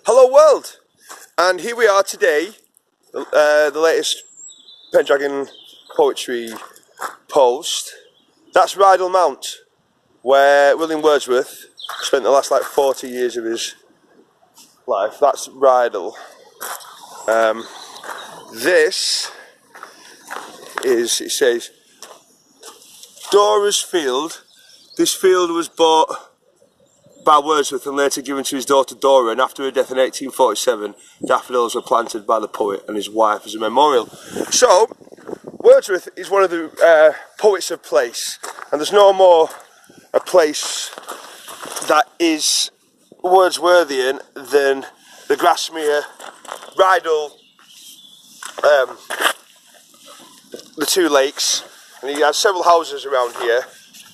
Hello world, and here we are today, the latest Pendragon poetry post. That's Rydal Mount, where William Wordsworth spent the last 40 years of his life. That's Rydal. This is, it says, Dora's field. This field was bought by Wordsworth and later given to his daughter Dora, and after her death in 1847 daffodils were planted by the poet and his wife as a memorial. So Wordsworth is one of the poets of place, and there's no more a place that is Wordsworthian than the Grasmere, Rydal, the two lakes, and he has several houses around here.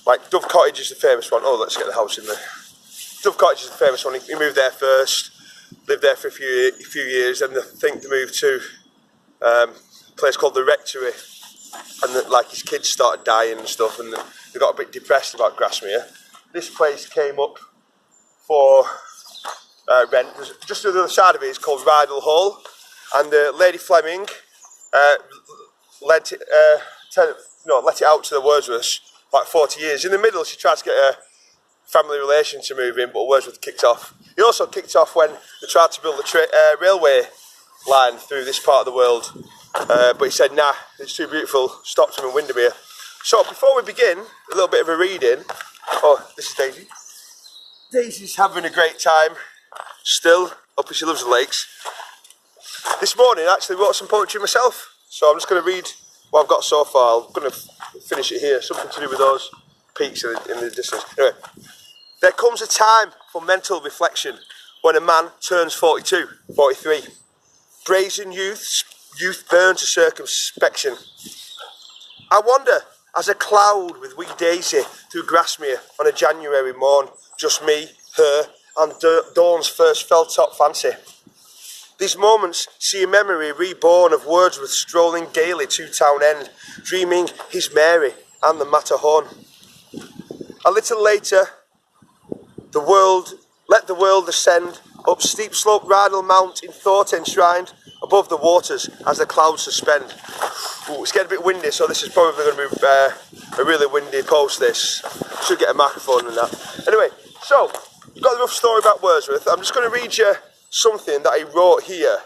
Like Dove Cottage is the famous one. Oh, let's get the house in there. Dove Cottage is the famous one. He moved there first, lived there for a few years, and I think they moved to a place called the Rectory, and like his kids started dying and stuff, and they got a bit depressed about Grasmere. This place came up for rent. Just to the other side of it is called Rydal Hall, and Lady Fleming let it out to the Wordsworths like 40 years. In the middle, she tried to get a family relation to move in, but Wordsworth kicked off. He also kicked off when they tried to build a railway line through this part of the world, but he said, nah, it's too beautiful, stopped him in Windermere. So before we begin, a little bit of a reading. Oh, this is Daisy. Daisy's having a great time still, up as she loves the lakes. This morning I actually wrote some poetry myself, so I'm just going to read what I've got so far. I'm going to finish it here, something to do with those peaks in the distance. Anyway, there comes a time for mental reflection when a man turns 42, 43. Brazen youth burns to circumspection. I wander as a cloud with wee Daisy through Grasmere on a January morn, just me, her, and dawn's first fell-top fancy. These moments see a memory reborn of Wordsworth strolling gaily to town end, dreaming his Mary and the Matterhorn. A little later, let the world ascend up steep slope Rydal Mount in thought enshrined above the waters as the clouds suspend. Ooh, it's getting a bit windy, so this is probably going to be a really windy post. This should get a microphone and that. Anyway, so you've got the rough story about Wordsworth. I'm just going to read you something that he wrote here,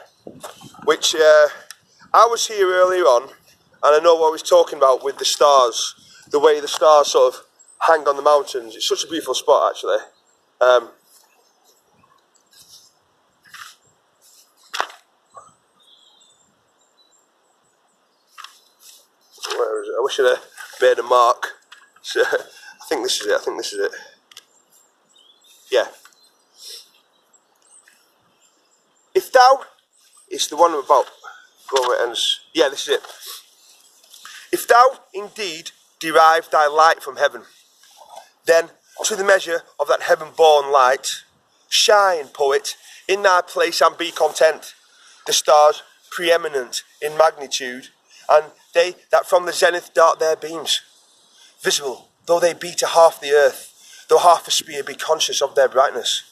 which I was here earlier on, and I know what I was talking about with the stars, the way the stars sort of hang on the mountains. It's such a beautiful spot, actually. Where is it? I wish I'd made a mark. So, I think this is it. Yeah. If thou, it's the one about, yeah, this is it. If thou indeed derive thy light from heaven, then to the measure of that heaven-born light, shine, poet, in thy place and be content. The stars preeminent in magnitude, and they that from the zenith dart their beams, visible though they be to half the earth, though half a sphere be conscious of their brightness,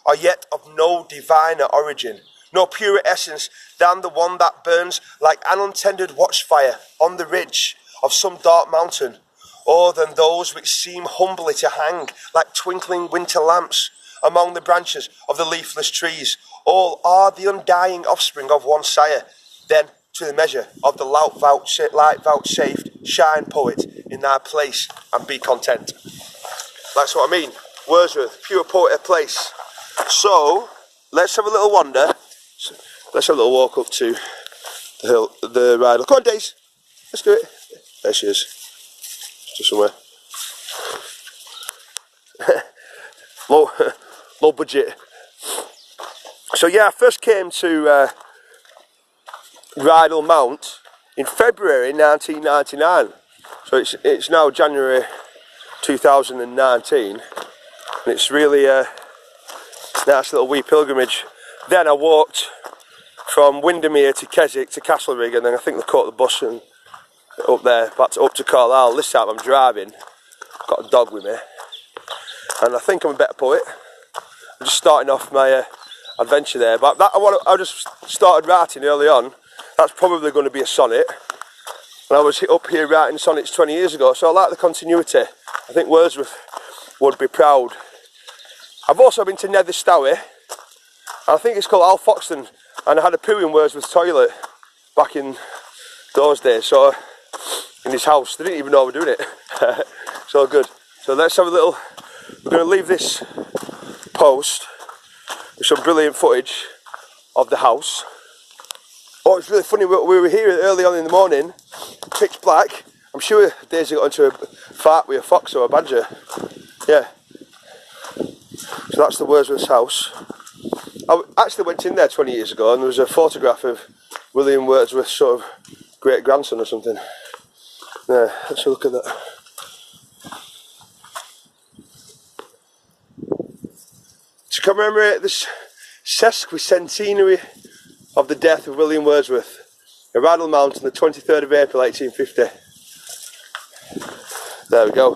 are yet of no diviner origin, no purer essence than the one that burns like an untended watchfire on the ridge of some dark mountain, or than those which seem humbly to hang like twinkling winter lamps among the branches of the leafless trees. All are the undying offspring of one sire. Then to the measure of the light vouchsafed, shine, poet, in thy place and be content. That's what I mean. Wordsworth, pure poet of place. So let's have a little wander. Let's have a little walk up to the hill, the Rydal. Come on, Daisy. Let's do it. There she is. Just somewhere. low budget. So yeah, I first came to Rydal Mount in February 1999. So it's now January 2019, and it's really a nice little wee pilgrimage. Then I walked from Windermere to Keswick to Castlereagh, and then I think they caught the bus and up there, up to Carlisle. This time I'm driving, I've got a dog with me, and I think I'm a better poet. I'm just starting off my adventure there. But that I just started writing early on. That's probably going to be a sonnet. And I was up here writing sonnets 20 years ago, so I like the continuity. I think Wordsworth would be proud. I've also been to Nether Stowie, and I think it's called Al Foxton, and I had a poo in Wordsworth's toilet back in those days, so in his house. They didn't even know we're doing it. It's all good. So let's have a little, we're going to leave this post with some brilliant footage of the house. Oh, it's really funny, we were here early on in the morning, pitch black. I'm sure Daisy got into a fight with a fox or a badger. Yeah. So that's the Wordsworth's house. I actually went in there 20 years ago and there was a photograph of William Wordsworth's sort of great grandson or something. Yeah, let's have a look at that. To commemorate this sesquicentenary of the death of William Wordsworth, a Rydal Mount on the 23rd of April 1850. There we go,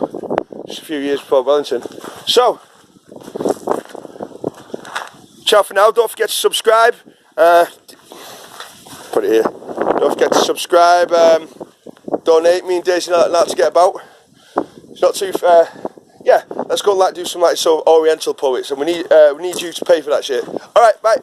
just a few years before Wellington. So, ciao for now. Don't forget to subscribe. Put it here. Don't forget to subscribe. Donate. Me and Daisy know how to get about. It's not too fair. Yeah, let's go and do some so Oriental poets, and we need you to pay for that shit. All right, bye.